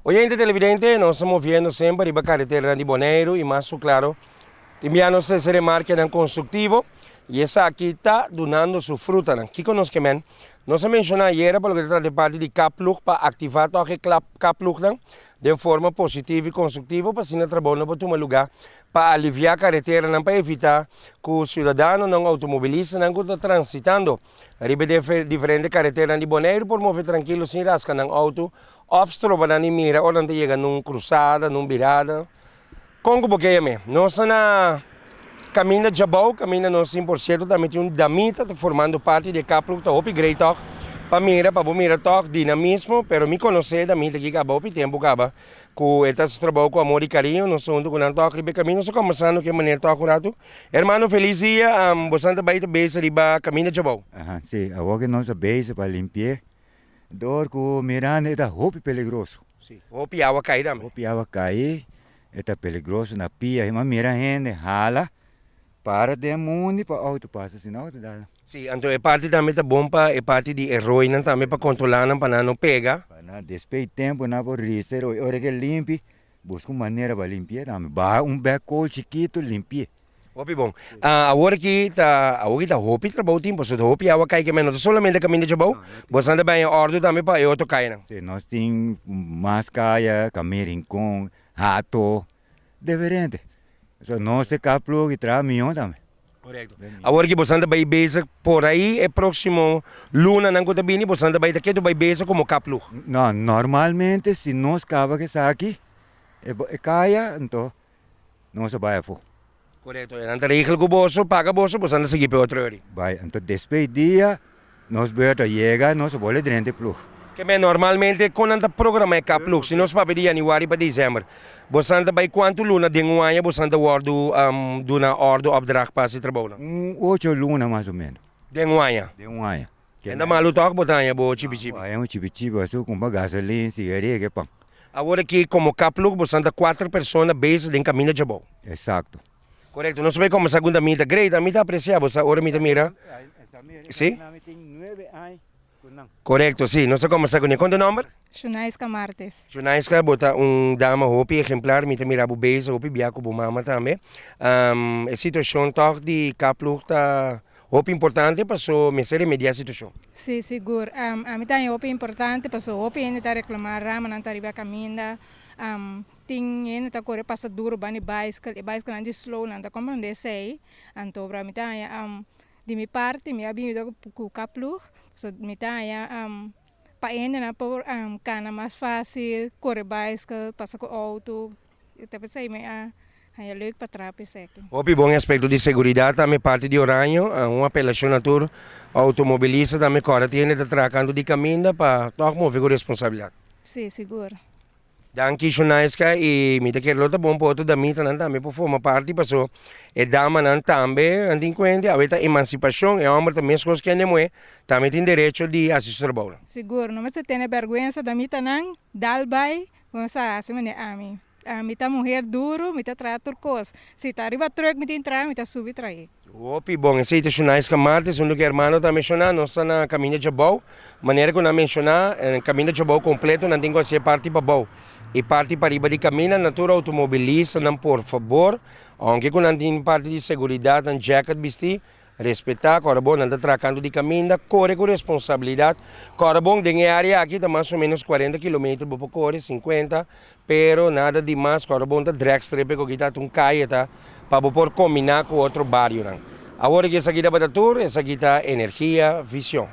Oyente televidente, nós estamos vendo sempre a carretera de Bonaire e mais claro, também se remarca no construtivo e essa aqui está dando sua fruta. O que nós queremos? Nós mencionamos ayer para o que parte de Kaplug para ativar o Kaplug de forma positiva e construtiva para assim trabalhar para tomar lugar para aliviar a carretera, para evitar que o cidadão, não automobilista, não está transitando riba de diferentes carreteras de Bonaire por mover tranquilo sem rascar no auto, ou na mira, ou não chega numa cruzada, numa virada. Como porque é mesmo? Nós na caminho de Jabal, caminho nós 100%, também tem damita formando parte de Kaplug, está upgrade talk. Para mira toque dinamismo, pero me conhecer da minha que acabou o tempo acaba com estas trabalho com amor e carinho, nós somos com um toque ribe caminho, só começando que maneira toque rato. Hermano, feliz dia, bastante baita beijo riba caminho de Jabal. Sim, agora nós beijo para limpar, dor com miranda é roupa peligroso. Sim, roupa e água cair também. Roupa e água cair, é peligroso na pia, mas mira gente rala para de mundo para auto passa sinal dá. Sim, então é parte também tá bom para é parte de erro não também para controlar não pega. Para despeito tempo na por riser, hora que limpe, busca uma maneira para limpar, também backhoe chiquito limpar. Opi bom. Agora que tá roupa trabalho tempo, só roupa e água cai que menos solamente caminho de Jabal. Você anda bem ordem também para outro cai não. Sim, nós tem mascaia, camerincão, rato, diferente. Só nós se Kaplug e traz milhão também. Correto. Agora que você anda bem beijo por aí, é próximo luna não conta bem, você anda bem daqui, tu vai beijo como Kaplug. Não, normalmente se nós cava que está aqui, é caia, então nós vai a fogo. Correto. Anda regel com o bolso, paga o bolso, você anda seguir para outro hora. Vai, então depois dia, nós volta chega, nós vamos dentro plug. Que bem, normalmente quando anda programa é Kaplug, se nós para de janeiro para dezembro, você anda bem quanto luna de um ano, você anda do na ordem opdracht para se trabalhar? 8 luna mais ou menos. De um ano. De um ano. Ainda malu toque botar aí, bo chipi-chipi. É um chipi-chipi, assim com gasolina, cigarette, que pão. Agora que como Kaplug, você anda 4 pessoas beijo em caminho de Jabal. Exato. Correto, não sabe como a segunda mita, great, a mita aprecia, você agora mita mira. Sim? Correto, sim, não sei como a segunda. Quanto número? Junaiska Martes. Junaiska bota dama hopi exemplar, mita mira bu beijo, hopi biaco bu mama também. A situação toque de Kaplug tá hopi importante para so me ser remediar a situação. Sim, seguro. A mim também é importante para so hopi ainda tá reclamar, mas não tá riba caminho. Ting ainda tá correr passa duro bani bicycle, e bicycle anda slow, não tá compreender sei. Então para mim também de minha parte, me abindo com o Kaplug. So, mitaya, paenda na por cana mais fácil, correr bicycle, passa com auto, tapi saya hanya leuk para trapes aqui. Hopi bom aspecto de segurança também parte de Oranho, uma apelação natura automobilista também corre tiene de tracando de caminho para tocar mover com responsabilidade. Sim, seguro. Danke Junaiska e mita que lota bom poto da mita nan também por forma parte passou e dama nan também andin conta a emancipação é homem também as coisas que não é também tem direito de assistir a bola. Seguro, não se tem vergonha da mita nan dalbai, vamos a semana ami. A mita mulher duro, mita trator cos. Se tá arriba truck mita entrar, mita subir trair. Opi bom, esse é Junaiska Martes, que hermano tá mencionando, nós na caminho de Jabal, maneira que não mencionar, caminho de Jabal completo, não tem que ser parte para Jabal. E parte para riba de caminho, natura automobilista, não por favor, aunque quando tem parte de segurança, não jacket vestir, respeitar, corre bom, anda tracando de caminho, corre com responsabilidade, corre bom, tem área aqui, tá mais ou menos 40 km, por correr 50, pero nada de mais, corre bom, tá drag strip, que tá um caia, tá, para poder combinar com outro barrio, não. Agora que essa aqui tá para tour, essa aqui tá energia, visão.